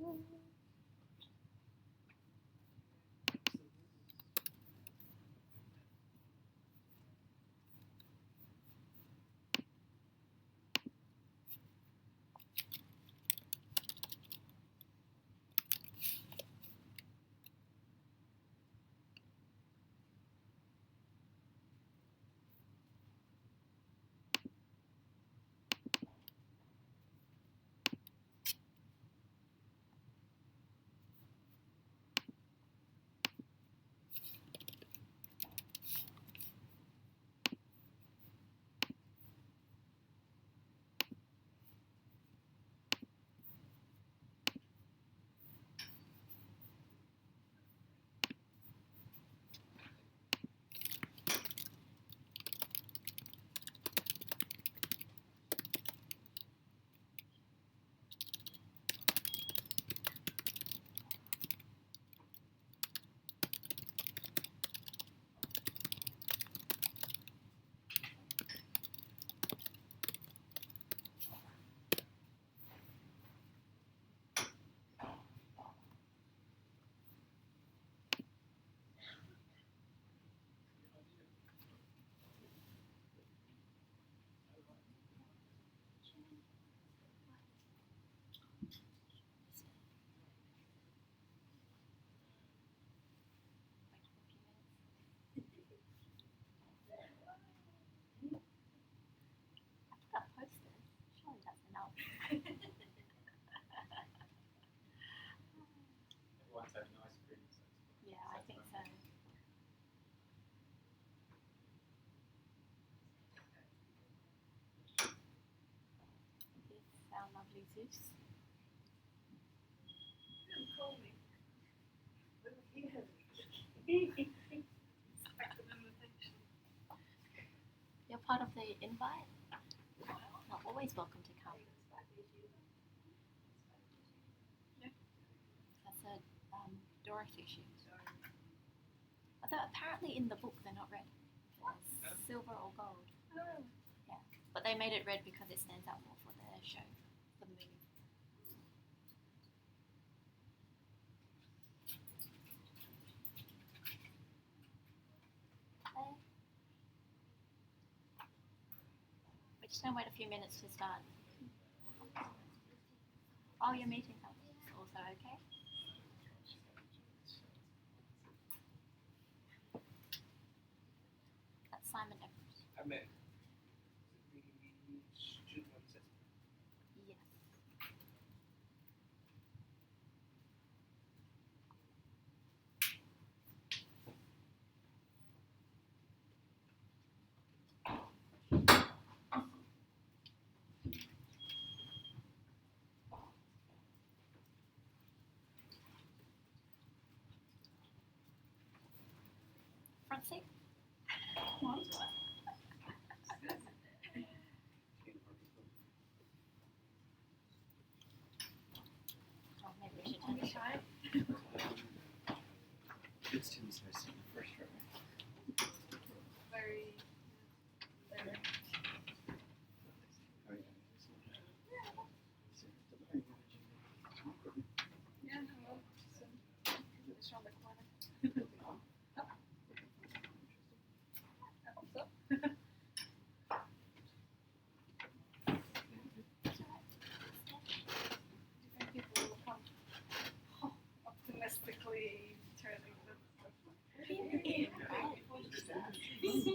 Everyone's having ice cream. Yeah, I think so. Here's our lovely Zeus. Call me. You're part of the invite. You're always welcome to come. That's a Dorothy shoe. Although apparently in the book they're not red. They're silver or gold. Oh. Yeah. But they made it red because it stands out more for the show, for the movie. Okay. We're just going to wait a few minutes to start. Oh, your meeting is also okay? That's Simon Evers. I met. Yes. Front seat? Oh, maybe we should turn this way. It's Tim's house in the first row. Very. Very. Yeah, hello. So, it's around the corner. I hope so. Do you think people will come optimistically turning the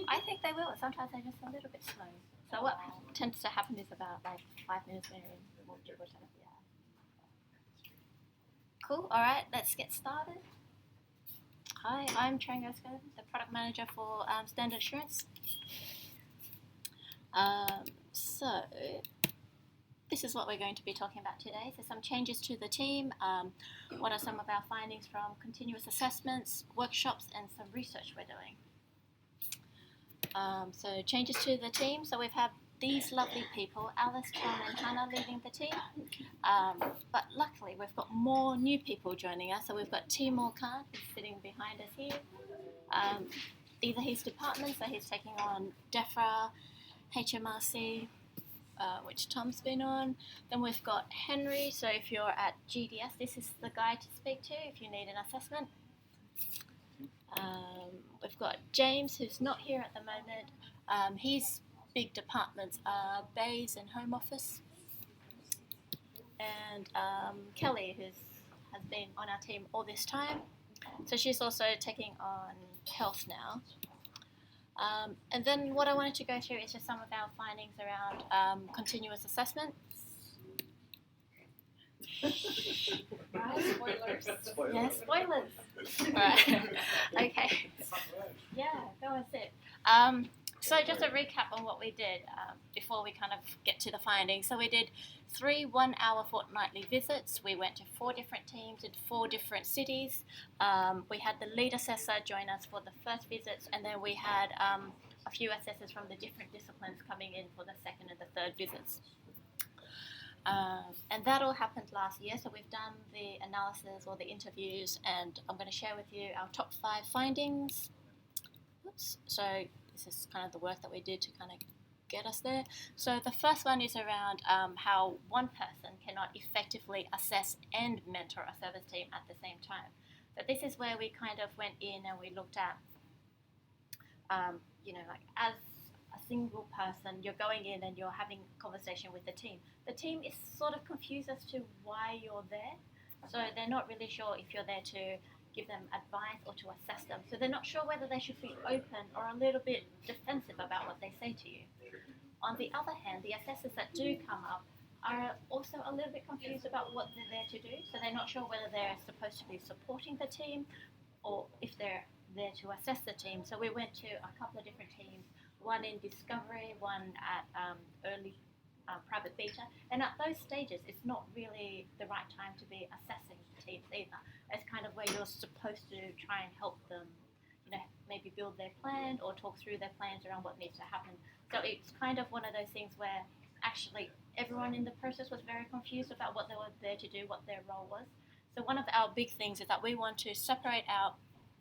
I think they will. Sometimes they're just a little bit slow. So what tends to happen is about like 5 minutes later, more people turn up. Yeah. Cool. All right. Let's get started. Hi, I'm Trangoska, the product manager for Standard Assurance. So this is what we're going to be talking about today. So some changes to the team. What are some of our findings from continuous assessments, workshops, and some research we're doing. So changes to the team. So we've had these lovely people, Alice, Tom, and Hannah leading the team. But luckily we've got more new people joining us. So we've got Timur Khan, who's sitting behind us here. These are his departments. So he's taking on DEFRA, HMRC, which Tom's been on. Then we've got Henry, so if you're at GDS, this is the guy to speak to if you need an assessment. We've got James, who's not here at the moment. His big departments are Bays and Home Office. And Kelly, who has been on our team all this time. So she's also taking on health now. And then what I wanted to go through is just some of our findings around continuous assessment. Right? Spoilers. Yeah, spoilers. Right. Okay. Yeah, go and sit. So just a recap on what we did before we kind of get to the findings. So we did 3 1-hour fortnightly visits. We went to 4 different teams in 4 different cities. We had the lead assessor join us for the first visits, and then we had a few assessors from the different disciplines coming in for the second and the third visits. And that all happened last year, so we've done the analysis or the interviews, and I'm going to share with you our top 5 findings. Oops. So this is kind of the work that we did to kind of get us there. So the first one is around how one person cannot effectively assess and mentor a service team at the same time. So this is where we kind of went in and we looked at, like as a single person, you're going in and you're having a conversation with the team. The team is sort of confused as to why you're there. So they're not really sure if you're there to give them advice or to assess them. So they're not sure whether they should be open or a little bit defensive about what they say to you. On the other hand, the assessors that do come up are also a little bit confused about what they're there to do. So they're not sure whether they're supposed to be supporting the team or if they're there to assess the team. So we went to a couple of different teams, one in discovery, one at early private beta. And at those stages, it's not really the right time to be assessing teams either. It's kind of where you're supposed to try and help them, maybe build their plan or talk through their plans around what needs to happen. So it's kind of one of those things where actually everyone in the process was very confused about what they were there to do, what their role was. So one of our big things is that we want to separate out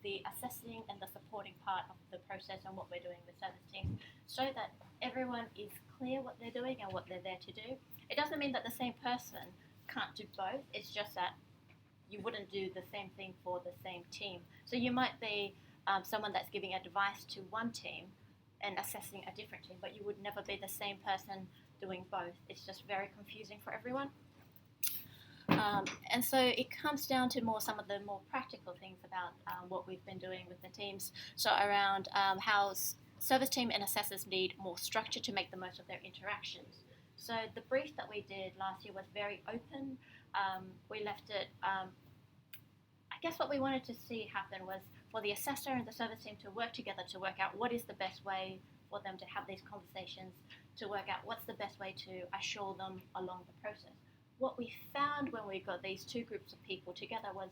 the assessing and the supporting part of the process and what we're doing with service teams so that everyone is clear what they're doing and what they're there to do. It doesn't mean that the same person can't do both. It's just that you wouldn't do the same thing for the same team. So you might be someone that's giving advice to one team and assessing a different team, but you would never be the same person doing both. It's just very confusing for everyone. And so it comes down to some of the more practical things about what we've been doing with the teams. So around how service team and assessors need more structure to make the most of their interactions. So the brief that we did last year was very open. We left it, I guess what we wanted to see happen was for the assessor and the service team to work together to work out what is the best way for them to have these conversations, to work out what's the best way to assure them along the process. What we found when we got these 2 groups of people together was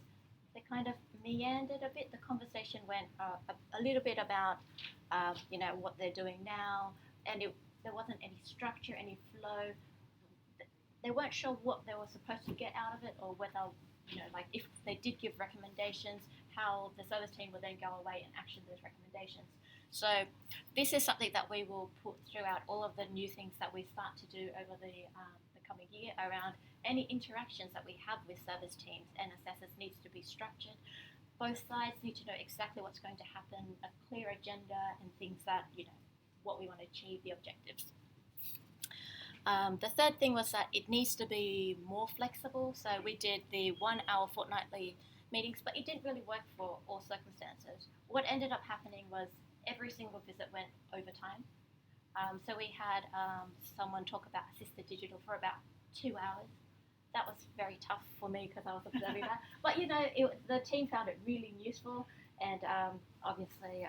they kind of meandered a bit. The conversation went a little bit about, what they're doing now, and there wasn't any structure, any flow. They weren't sure what they were supposed to get out of it, or whether, if they did give recommendations, how the service team would then go away and action those recommendations. So this is something that we will put throughout all of the new things that we start to do over the coming year around any interactions that we have with service teams and assessors needs to be structured. Both sides need to know exactly what's going to happen, a clear agenda and things that, what we want to achieve, the objectives. The third thing was that it needs to be more flexible. So we did the 1-hour fortnightly meetings, but it didn't really work for all circumstances. What ended up happening was every single visit went over time. So we had someone talk about assisted digital for about 2 hours. That was very tough for me because I was observing that. But the team found it really useful, and obviously,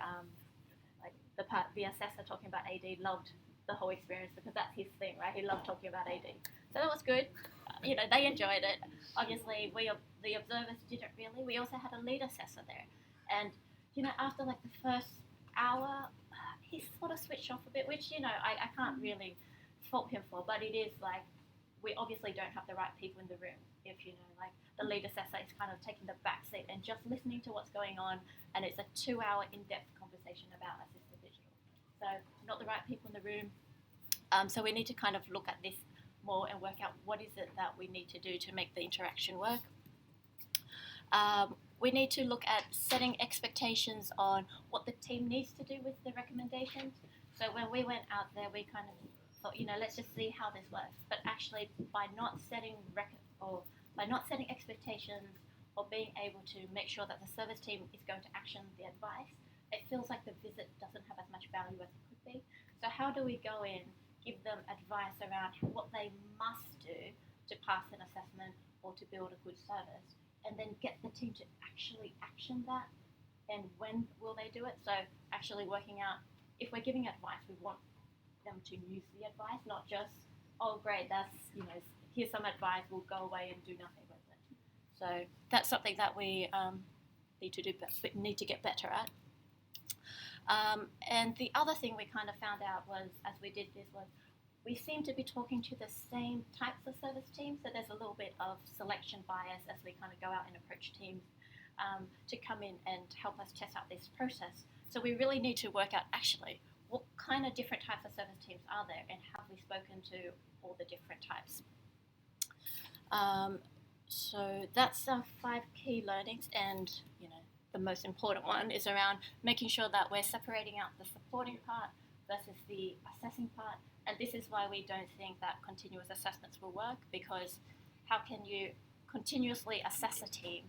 the assessor talking about AD loved the whole experience because that's his thing, right? He loved talking about AD, so that was good. They enjoyed it. Obviously, the observers didn't really. We also had a lead assessor there, and after the first hour, he sort of switched off a bit, which I can't really fault him for, but it is we obviously don't have the right people in the room if the lead assessor is kind of taking the back seat and just listening to what's going on, and it's a 2-hour in-depth conversation about assisted digital. So not the right people in the room. So we need to kind of look at this more and work out what is it that we need to do to make the interaction work. We need to look at setting expectations on what the team needs to do with the recommendations. So when we went out there, we kind of thought, let's just see how this works. But actually, by not setting expectations or being able to make sure that the service team is going to action the advice, it feels like the visit doesn't have as much value as it could be. So how do we go in, give them advice around what they must do to pass an assessment or to build a good service, and then get the team to actually action that, and when will they do it? So actually working out, if we're giving advice, we want them to use the advice, not just, oh great, that's, here's some advice, we'll go away and do nothing with it. So that's something that we need to get better at. And the other thing we kind of found out was, as we did this, was we seem to be talking to the same types of service teams, so there's a little bit of selection bias as we kind of go out and approach teams to come in and help us test out this process. So we really need to work out actually what kind of different types of service teams are there, and have we spoken to all the different types. So that's our 5 key learnings, and the most important one is around making sure that we're separating out the supporting part versus the assessing part. And this is why we don't think that continuous assessments will work, because how can you continuously assess a team,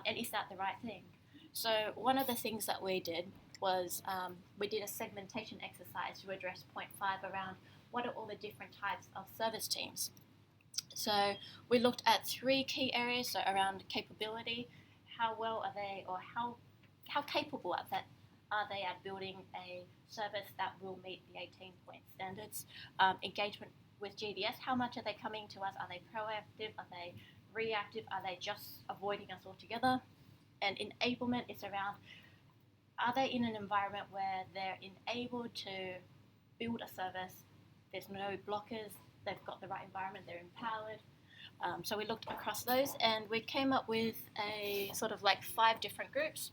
and is that the right thing? So one of the things that we did was we did a segmentation exercise to address point 5 around what are all the different types of service teams. So we looked at 3 key areas, so around capability, how well are they, or how capable are they at building a service that will meet the 18-point standards. Engagement with GDS, how much are they coming to us? Are they proactive? Are they reactive? Are they just avoiding us altogether? And enablement is around, are they in an environment where they're enabled to build a service, there's no blockers, they've got the right environment, they're empowered. So we looked across those, and we came up with a sort of like 5 different groups.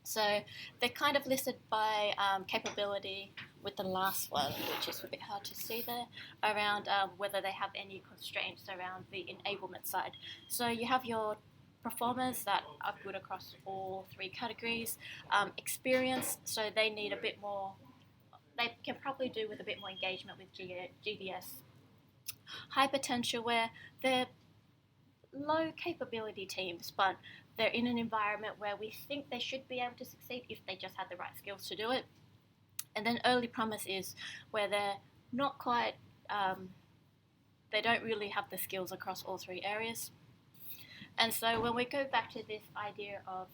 So they're kind of listed by capability, with the last one, which is a bit hard to see there, around whether they have any constraints around the enablement side. So you have your performers that are good across all 3 categories. Experience, so they need a bit more, they can probably do with a bit more engagement with GDS. High potential, where they're low capability teams, but they're in an environment where we think they should be able to succeed if they just had the right skills to do it. And then early promise is where they're not quite, they don't really have the skills across all 3 areas. And so when we go back to this idea of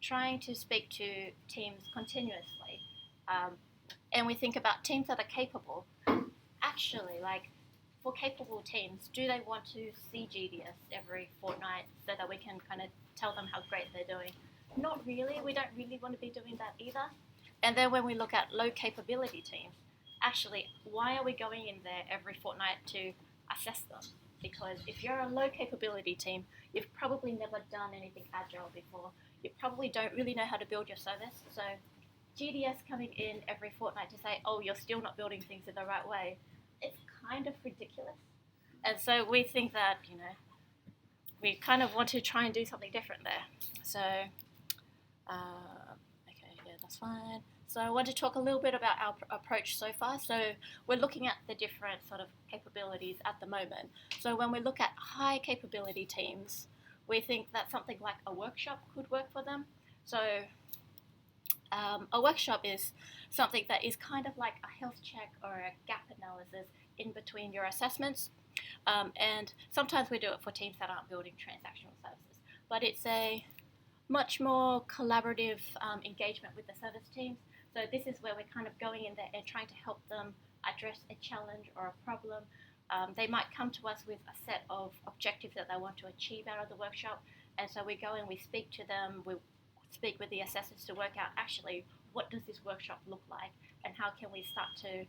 trying to speak to teams continuously, and we think about teams that are capable, actually, like, for capable teams, do they want to see GDS every fortnight so that we can kind of tell them how great they're doing? Not really. We don't really want to be doing that either. And then when we look at low capability teams, actually, why are we going in there every fortnight to assess them? Because if you're a low capability team, you've probably never done anything agile before. You probably don't really know how to build your service. So GDS coming in every fortnight to say, oh, you're still not building things in the right way, it's kind of ridiculous. And so we think that, we kind of want to try and do something different there. So, okay, yeah, that's fine. So I want to talk a little bit about our approach so far. So we're looking at the different sort of capabilities at the moment. So when we look at high capability teams, we think that something like a workshop could work for them. So a workshop is something that is kind of like a health check or a gap analysis in between your assessments. And sometimes we do it for teams that aren't building transactional services. But it's a much more collaborative engagement with the service teams. So this is where we're kind of going in there and trying to help them address a challenge or a problem. They might come to us with a set of objectives that they want to achieve out of the workshop. And so we go and we speak to them, we speak with the assessors to work out actually what does this workshop look like, and how can we start to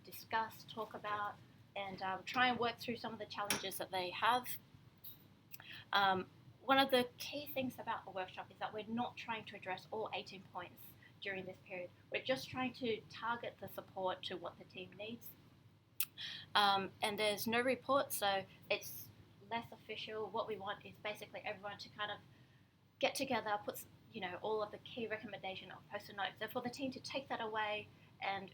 discuss, talk about, and try and work through some of the challenges that they have. One of the key things about a workshop is that we're not trying to address all 18 points during this period. We're just trying to target the support to what the team needs. And there's no report, so it's less official. What we want is basically everyone to kind of get together, put all of the key recommendation or post-it notes, so for the team to take that away and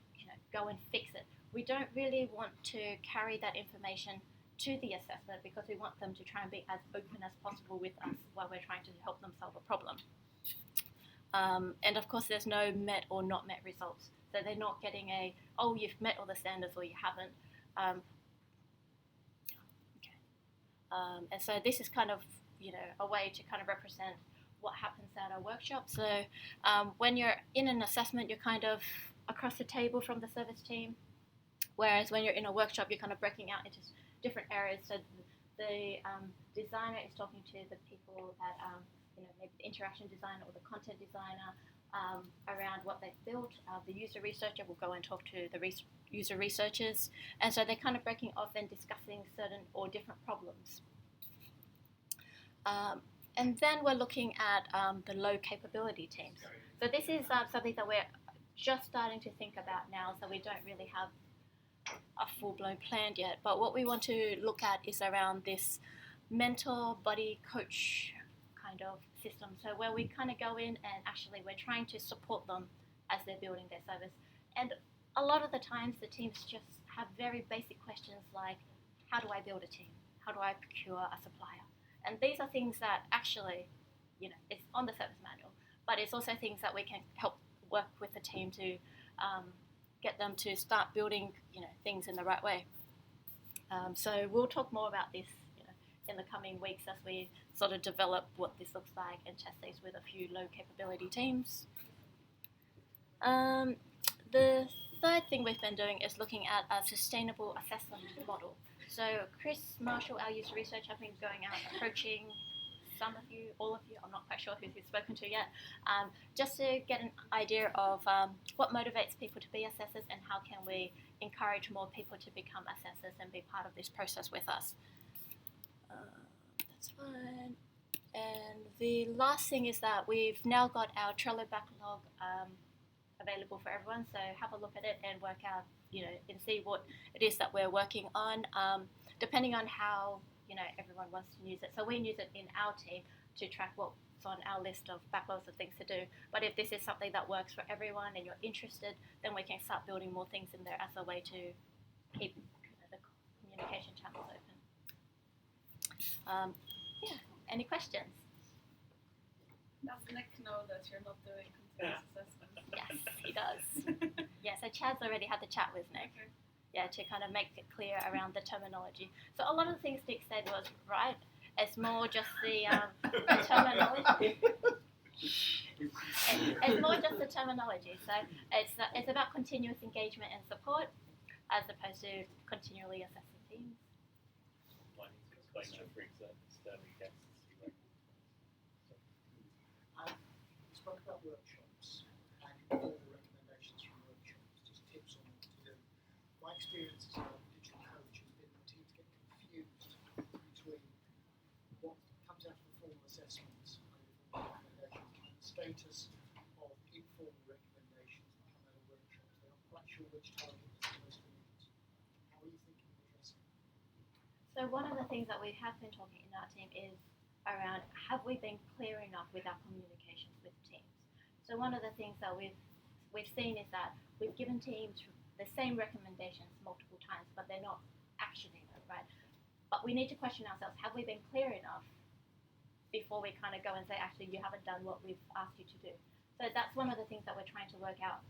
go and fix it. We don't really want to carry that information to the assessor because we want them to try and be as open as possible with us while we're trying to help them solve a problem. And of course, there's no met or not met results. So they're not getting you've met all the standards or you haven't. And so this is kind of, a way to kind of represent what happens at our workshop. So when you're in an assessment, you're kind of across the table from the service team. Whereas when you're in a workshop, you're kind of breaking out into different areas. So the designer is talking to the people that, maybe the interaction designer or the content designer around what they've built. The user researcher will go and talk to the user researchers. And so they're kind of breaking off and discussing certain or different problems. And then we're looking at the low capability teams. So this is something that we're just starting to think about now, so we don't really have a full-blown plan yet. But what we want to look at is around this mentor, buddy, coach kind of system. So where we kind of go in and actually we're trying to support them as they're building their service. And a lot of the times the teams just have very basic questions like, how do I build a team? How do I procure a supplier? And these are things that actually, it's on the service manual, but it's also things that we can help work with the team to get them to start building, things in the right way. So we'll talk more about this, in the coming weeks as we sort of develop what this looks like and test these with a few low capability teams. The third thing we've been doing is looking at a sustainable assessment model. So Chris Marshall, our user research, have been going out approaching some of you, all of you, I'm not quite sure who he's spoken to yet, just to get an idea of what motivates people to be assessors and how can we encourage more people to become assessors and be part of this process with us. That's fine. And the last thing is that we've now got our Trello backlog available for everyone, so have a look at it and work out, and see what it is that we're working on, depending on how, everyone wants to use it. So we use it in our team to track what's on our list of backlogs of things to do. But if this is something that works for everyone and you're interested, then we can start building more things in there as a way to keep the communication channels open. Any questions? Does Nick know that you're not doing continuous assessment? Yes, he does. Yeah, so Chad's already had the chat with Nick. Okay. Yeah, to kind of make it clear around the terminology. So a lot of the things Nick said was right. It's more just the terminology. It's more just the terminology. So it's about continuous engagement and support as opposed to continually assessing teams. Might need to explain that for external guests. You spoke about workshops and informal recommendations from workshops, just tips on what to do. My experience as a digital coach has been that teams get confused between what comes out of the formal assessments and informal recommendations and the status of informal recommendations that come out of workshops. They're not quite sure which target is supposed to meet. How are you thinking of addressing that? So one of the things that we have been talking in our team is around, have we been clear enough with our communications with teams? So one of the things that we've seen is that we've given teams the same recommendations multiple times, but they're not actioning them, right? But we need to question ourselves, have we been clear enough before we kind of go and say, actually, you haven't done what we've asked you to do? So that's one of the things that we're trying to work out,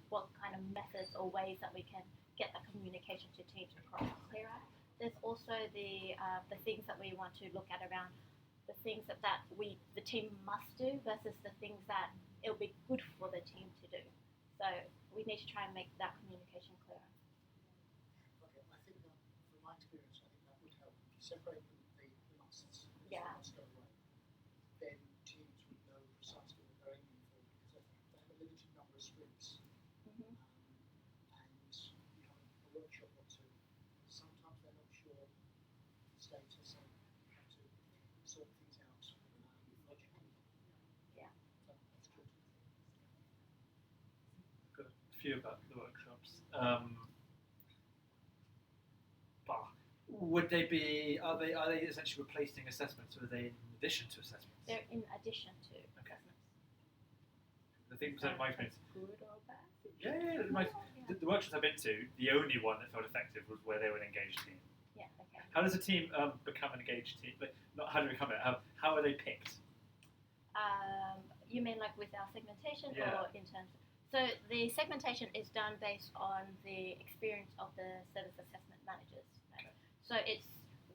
what kind of methods or ways that we can get the communication to teams across clearer. There's also the things that we want to look at around the things that the team must do versus the things that it'll be good for the team to do. So we need to try and make that communication clearer. Okay, I think that from my experience, I think that would help. If you separate the musts, Yeah. must go away, then teams would know precisely what they're aiming for because they have a limited number of sprints. Mm-hmm. And you have a workshop or two. Sometimes they're not sure the status and have to sort things out logically. Yeah. So that's good. Got a few about the workshops. Would they be? Are they essentially replacing assessments, or are they in addition to assessments? They're in addition to Okay. assessments. The thing in my experience, Good or bad? the workshops I've been to, the only one that felt effective was where they were an engaged team. Yeah. Okay. How does a team become an engaged team? But not how do they become it? How are they picked? You mean like with our segmentation, Yeah. or in terms? So the segmentation is done based on the experience of the service assessment managers. Right? Okay. So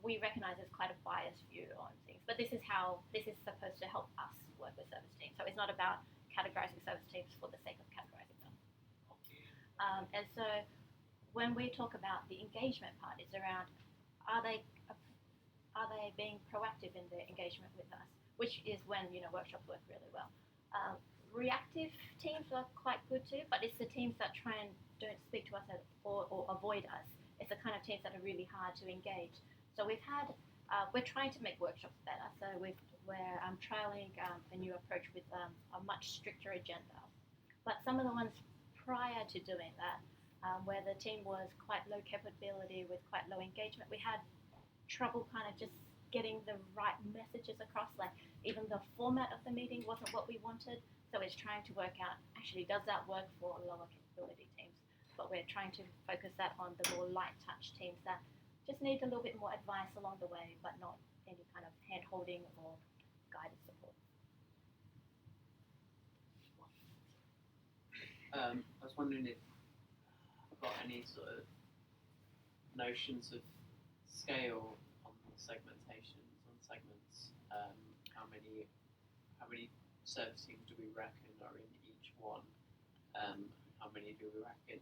we recognise it's quite a biased view on things, but this is supposed to help us work with service teams. So it's not about categorising service teams for the sake of categorising them. And so when we talk about the engagement part, it's around are they being proactive in their engagement with us, which is when workshops work really well. Reactive teams are quite good too, but it's the teams that try and don't speak to us or avoid us. It's the kind of teams that are really hard to engage. So we're trying to make workshops better. So we're trialing a new approach with a much stricter agenda. But some of the ones prior to doing that, where the team was quite low capability with quite low engagement, we had trouble kind of just getting the right messages across. Like even the format of the meeting wasn't what we wanted. So it's trying to work out, actually, does that work for lower capability teams? But we're trying to focus that on the more light touch teams that just need a little bit more advice along the way, but not any kind of hand holding or guided support. I was wondering if you've got any sort of notions of scale on segmentations, on segments. How many service teams do we reckon are in each one? How many do we reckon?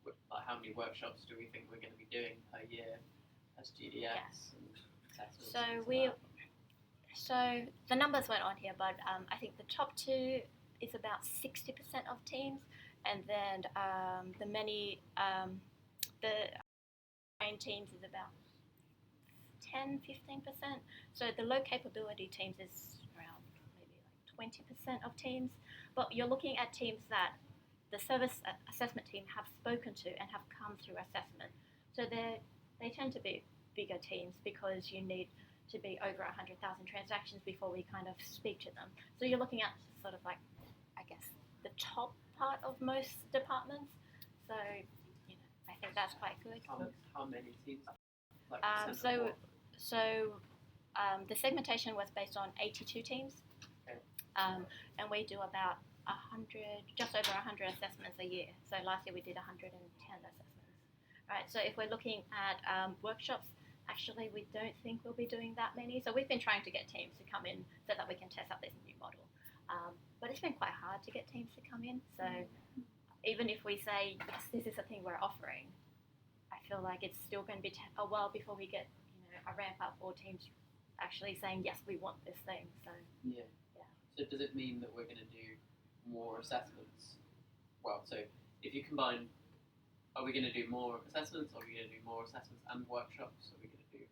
Like how many workshops do we think we're going to be doing per year as GDS and assessments? So the numbers weren't on here, but I think the top two is about 60% of teams, and then the main teams is about 10-15%. So the low capability teams is around maybe like 20% of teams. But you're looking at teams that the service assessment team have spoken to and have come through assessment. So they tend to be bigger teams because you need to be over 100,000 transactions before we kind of speak to them. So you're looking at sort of like, I guess, the top part of most departments. So, I think that's quite good. How many teams? Like the segmentation was based on 82 teams. Okay. And we do about just over 100 assessments a year. So last year we did 110 assessments. Right. So if we're looking at workshops, actually we don't think we'll be doing that many. So we've been trying to get teams to come in so that we can test out this new model. But it's been quite hard to get teams to come in. So even if we say, yes, this is a thing we're offering, I feel like it's still going to be a while before we get a ramp up or teams actually saying, yes, we want this thing. So yeah. So does it mean that we're going to do more assessments? Well, so if you combine, are we going to do more assessments? Or are we going to do more assessments and workshops? Are we going to do?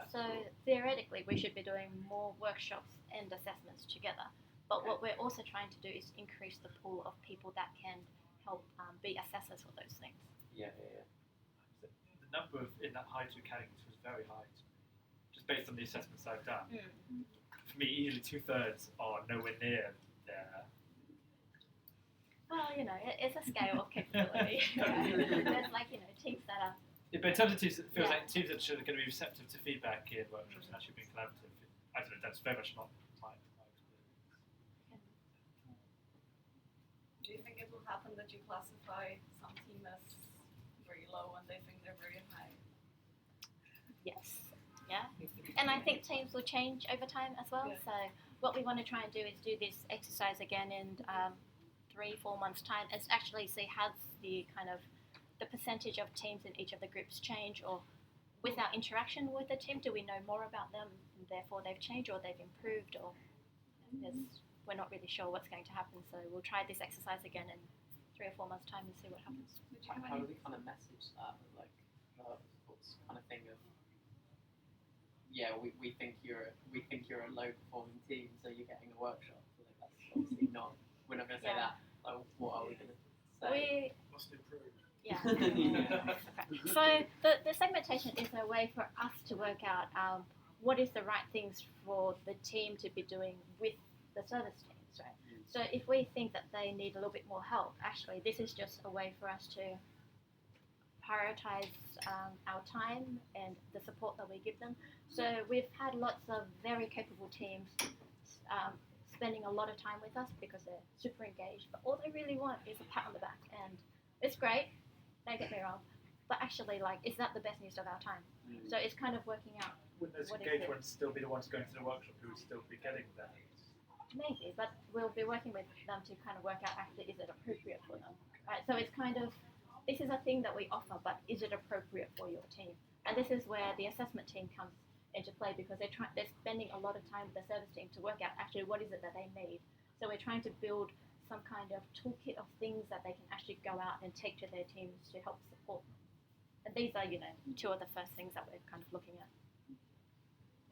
So theoretically, we should be doing more workshops and assessments together. But what we're also trying to do is increase the pool of people that can help be assessors for those things. Yeah. The number in that high two categories was very high, just based on the assessments I've done. For me, easily 2/3 are nowhere near there. Well, it's a scale of capability. There's teams that are. Yeah, but in terms of teams, it feels like teams that are going to be receptive to feedback in workshops and actually being collaborative. I don't know. That's very much not my experience. Do you think it will happen that you classify some team as very low and they think they're very high? Yes. Yeah. And I think teams will change over time as well. Yeah. So what we want to try and do is do this exercise again in 3-4 months' time. Is actually see how the percentage of teams in each of the groups change, or with our interaction with the team, do we know more about them and therefore they've changed or they've improved, or we're not really sure what's going to happen. So we'll try this exercise again in 3 or 4 months' time and see what happens. How do we kind of message that, like, what's kind of thing of, we think you're a low performing team, so you're getting a workshop. Like, that's obviously not. We're not going to say that. Like, what are we going to say? Must improve. Yeah. Yeah. Okay. So the segmentation is a way for us to work out what is the right things for the team to be doing with the service teams, right? So if we think that they need a little bit more help, actually this is just a way for us to prioritize our time and the support that we give them. So we've had lots of very capable teams spending a lot of time with us because they're super engaged, but all they really want is a pat on the back, and it's great, don't get me wrong, but actually, like, is that the best use of our time? So it's kind of working out. Wouldn't those What is engaged it? ones still be the ones going to the workshop who would still be getting that? Maybe, but we'll be working with them to kind of work out actually is it appropriate for them, right? So it's kind of, this is a thing that we offer, but is it appropriate for your team? And this is where the assessment team comes into play, because they're spending a lot of time with the service team to work out actually what is it that they need. So we're trying to build some kind of toolkit of things that they can actually go out and take to their teams to help support them. And these are, two of the first things that we're kind of looking at.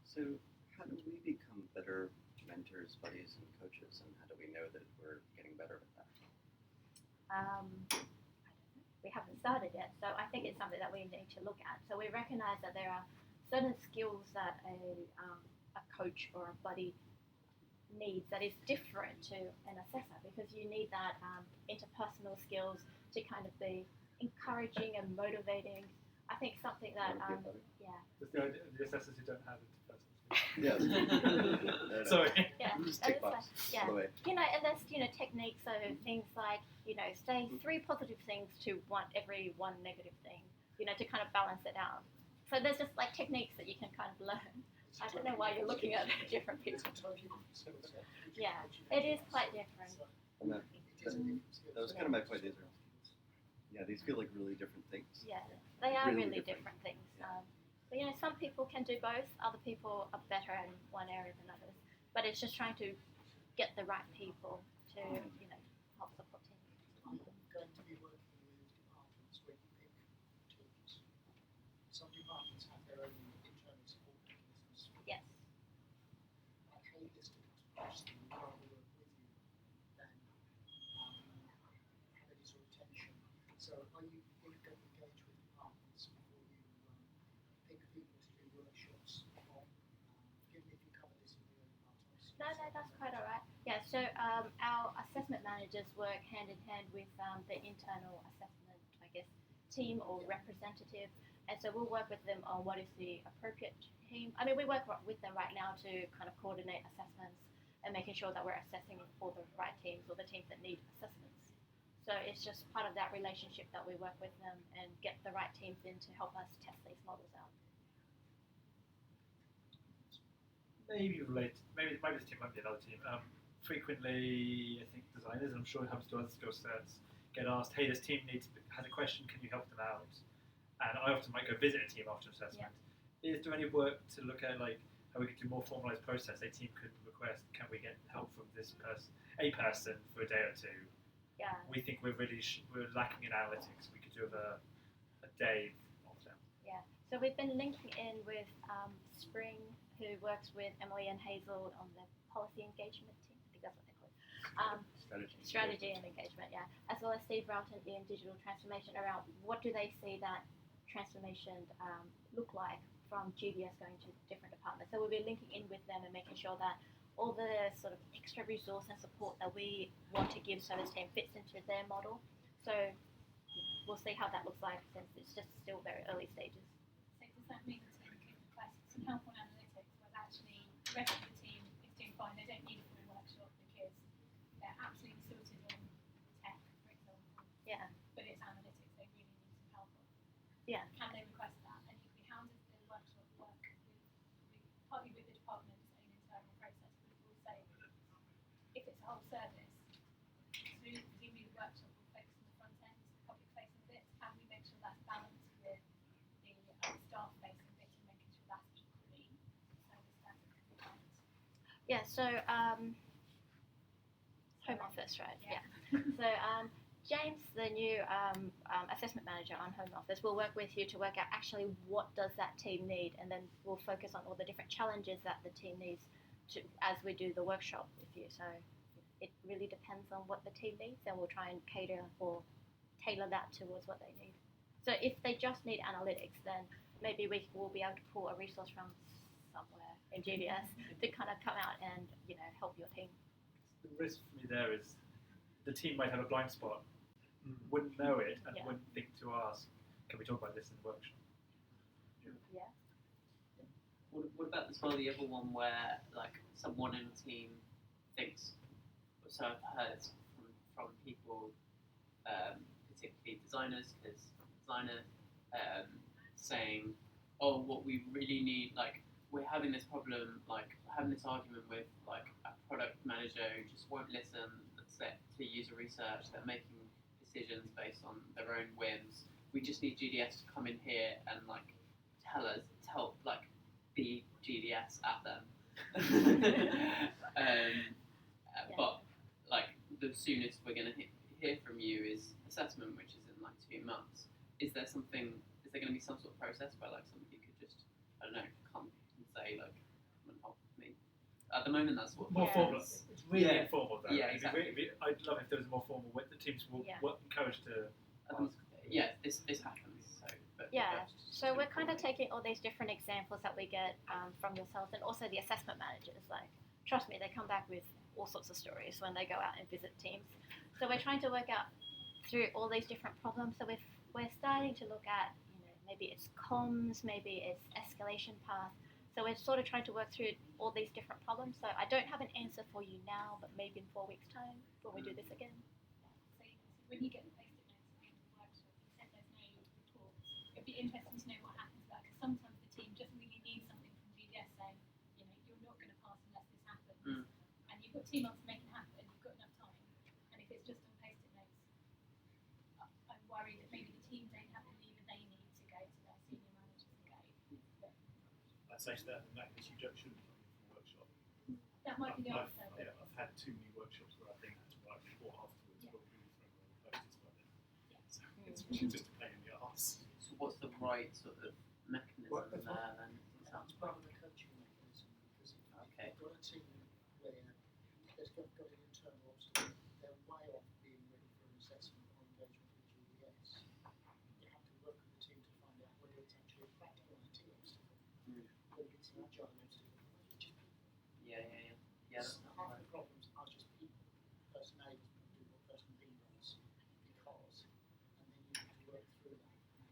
So how do we become better mentors, buddies, and coaches, and how do we know that we're getting better at that? I don't know. We haven't started yet, so I think it's something that we need to look at. So we recognise that there are certain skills that a coach or a buddy needs that is different to an assessor, because you need that interpersonal skills to kind of be encouraging and motivating. I think something that There's the assessors who don't have it. Yes. Sorry. yeah, Just and tick it's box. yeah. By the way. And there's techniques, so things like say 3 positive things to every 1 negative thing, to kind of balance it out. So there's just like techniques that you can kind of learn. I don't know why you're looking at different people. Yeah, it is quite different. And that was kind of my point. These feel like really different things. Yeah, they are Really really different. different things. Yeah. But some people can do both. Other people are better in one area than others. But it's just trying to get the right people to help support teams. Are you going to be working with departments where you pick teams? Some departments have their own internal support mechanisms. Yes. Like Hay is to trust them, rather work with you than have any sort of tension. So are you going to engage with departments before you pick people to do workshops on? Give me if you cover this in the early part. No, that's quite all right. Yeah, so our assessment managers work hand in hand with the internal assessment, team or representative. And so we'll work with them on what is the appropriate team. I mean, we work with them right now to kind of coordinate assessments and making sure that we're assessing for the right teams or the teams that need assessments. So it's just part of that relationship that we work with them and get the right teams in to help us test these models out. Maybe this team might be another team. Frequently, I think designers, and I'm sure it happens to other skill sets, get asked, hey, this team has a question, can you help them out? And I often might go visit a team after assessment. Yeah. Is there any work to look at, like, how we could do more formalised process? A team could request, can we get help from this person, a person, for a day or two? Yeah. We think we're lacking in analytics. We could do a day of them. Yeah. So we've been linking in with Spring, who works with Emily and Hazel on the policy engagement team. I think that's what they call it. Strategy and engagement, yeah. As well as Steve Broughton in digital transformation, around what do they see that transformation look like from GDS going to different departments. So we'll be linking in with them and making sure that all the sort of extra resource and support that we want to give service team fits into their model. So we'll see how that looks like, since it's just still very early stages. So does that mean the team can request some help on analytics, but actually the rest of the team is doing fine? They don't need a full workshop because they're absolutely sorted on tech, for example. Yeah. But it's analytics they really need some help on. Yeah. Can they request that? And equally, how does the workshop work partly with the department's own internal process, but also if it's a whole service, presumably the workshop will focus on the front end, the public facing bits. How do we make sure that's balanced with the staff facing bits and making sure that's equally service standard compliant? Yeah, so home office, right? Yeah. So James, the new assessment manager on home office, will work with you to work out actually what does that team need, and then we'll focus on all the different challenges that the team needs as we do the workshop with you. So it really depends on what the team needs, and we'll try and cater or tailor that towards what they need. So if they just need analytics, then maybe we will be able to pull a resource from somewhere in GDS to kind of come out and help your team. The risk for me there is the team might have a blind spot, wouldn't know it, and Yeah. wouldn't think to ask, can we talk about this in the workshop? Yeah. What about as well the other one where like someone in the team thinks, so I've heard from people, particularly designers, because designer saying, oh, what we really need, like we're having this problem, like we're having this argument with like a product manager who just won't listen to user research. They're making decisions based on their own whims. We just need GDS to come in here and like tell like be GDS at them. But like the soonest we're going to hear from you is assessment, which is in like 2 months. Is there going to be some sort of process where like somebody could just, I don't know, come and say like, come and help me? At the moment, that's what More formal. It's really informal though. Yeah, exactly. I'd love if there was more formal. The teams will encourage to ask. Yeah, this happens. So, but so we're kind of taking all these different examples that we get from yourselves and also the assessment managers. Like, trust me, they come back with all sorts of stories when they go out and visit teams. So we're trying to work out through all these different problems. So we're starting to look at, maybe it's comms, maybe it's escalation path. So we're sort of trying to work through all these different problems. So I don't have an answer for you now, but maybe in 4 weeks' time when we do this again. So when you get the post-it notes at the end of the workshop, you said there's no reports. It'd be interesting to know what happens to that, because sometimes the team just really needs something from GDS saying, you're not going to pass unless this happens. And you've got 2 months to make it happen, you've got enough time. And if it's just on post-it notes, I'm worried that maybe the team don't have the lever they need to go to their senior managers and go. I'd say to that, in that case, you shouldn't come in for a workshop. That might be the answer. I've had too many workshops where I think I had to write a report afterwards, but really throw away the post-its by then. So it's just a pain in the arse. So what's the right sort of mechanism there then? It's part of the coaching mechanism, because if you've got a team where there's got an internal obstacle, they're way off being ready for an assessment or engagement with GDS. You have to work with the team to find out whether it's actually a practical IT obstacle, whether it's an agile obstacle, whether it's just people. Yeah, that's not Half right. the problems are just people. Person A doesn't do what person B does because, and then you have to work through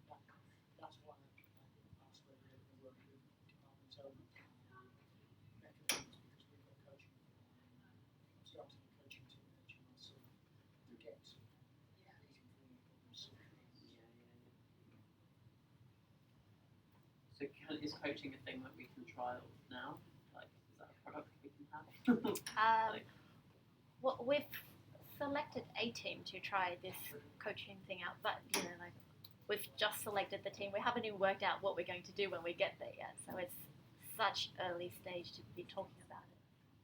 that. That's why I asked whether they can work with department's own mechanisms, because we've got coaching. I'm starting a coaching team at HMRC to get these informal problems solved. So is coaching a thing that we can trial now? Like, is that a product we can have? Well, we've selected a team to try this coaching thing out, but we've just selected the team. We haven't even worked out what we're going to do when we get there yet, so it's such early stage to be talking about it.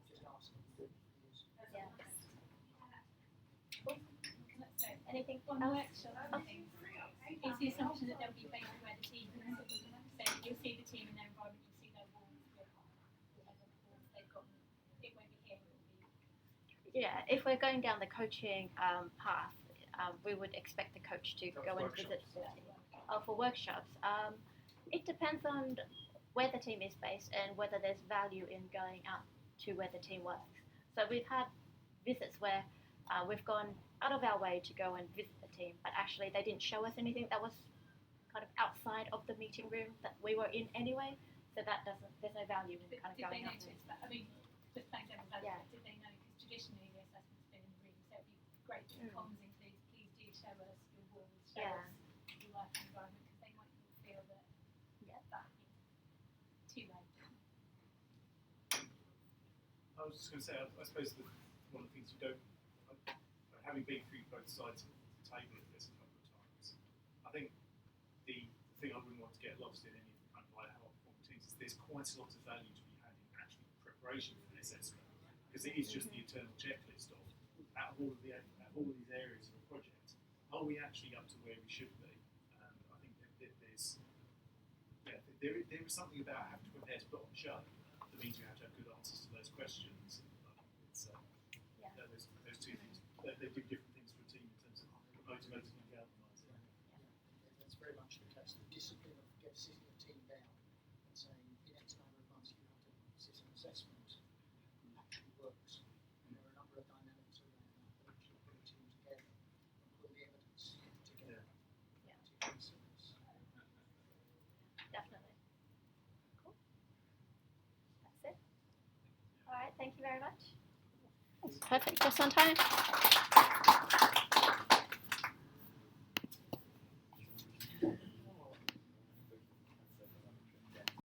Just ask them. Yeah. Can I say, Anything on else? workshop things, it's the assumption that there'll be places where the team can so you'll see the team in their environment, you'll see their walls with whatever walls they've got. It won't be here, it will be. Yeah, if we're going down the coaching path, we would expect the coach to go and visit. For workshops, it depends on where the team is based and whether there's value in going out to where the team works. So we've had visits where we've gone out of our way to go and visit the team, but actually they didn't show us anything that was kind of outside of the meeting room that we were in anyway. So there's no value in kind of Did going they out. notice that? I mean, just playing devil's advocate, Yeah. did they know? Because traditionally the assessment's been in the room, so it'd be great if the comms include, please do show us your walls, show us your working environment, because they might feel that that too late. I was just going to say, I suppose one of the things you don't, having been through both sides of the table of this a couple of times, I think the thing I wouldn't want to get lost in any of the kind of like how performing teams is there's quite a lot of value to be had in actually preparation for the assessment, because it is just the internal checklist of out of all of these areas of a project, are we actually up to where we should be? And I think that there is something about having to prepare to put on a show that means you have to have good answers to those questions. It's those two things. They do different things for a team in terms of motivating and galvanising. That's very much that's the discipline of sitting a team down and saying in X number of months you have to sit an assessment actually works. And there are a number of dynamics around that actually put a team together and pull the evidence together. Yeah. To answer this. Definitely. Cool. That's it. All right. Thank you very much. That's perfect. Just on time.